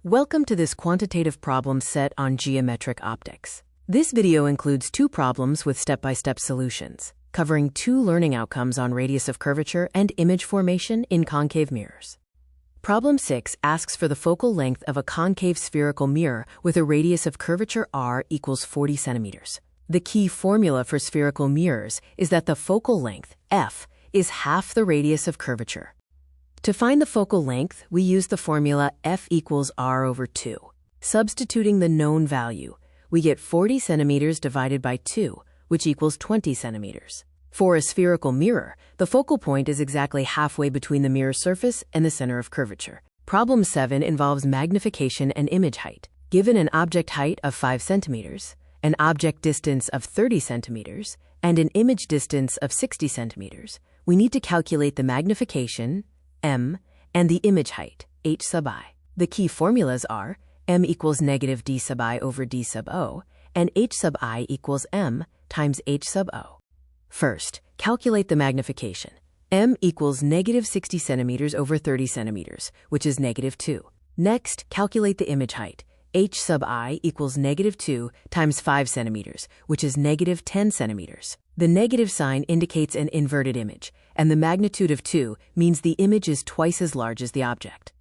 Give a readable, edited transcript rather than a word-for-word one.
Welcome to this quantitative problem set on geometric optics. This video includes two problems with step-by-step solutions, covering two learning outcomes on radius of curvature and image formation in concave mirrors. Problem 6 asks for the focal length of a concave spherical mirror with a radius of curvature r equals 40 centimeters. The key formula for spherical mirrors is that the focal length, f, is half the radius of curvature. To find the focal length, we use the formula f equals r over 2. Substituting the known value, we get 40 centimeters divided by 2, which equals 20 centimeters. For a spherical mirror, the focal point is exactly halfway between the mirror surface and the center of curvature. Problem 7 involves magnification and image height. Given an object height of 5 centimeters, an object distance of 30 centimeters, and an image distance of 60 centimeters, we need to calculate the magnification, m, and the image height, h sub I. The key formulas are m equals negative d sub I over d sub o, and h sub I equals m times h sub o. First, calculate the magnification. M equals negative 60 centimeters over 30 centimeters, which is negative 2. Next, calculate the image height. H sub I equals negative 2 times 5 centimeters, which is negative 10 centimeters. The negative sign indicates an inverted image, and the magnitude of 2 means the image is twice as large as the object.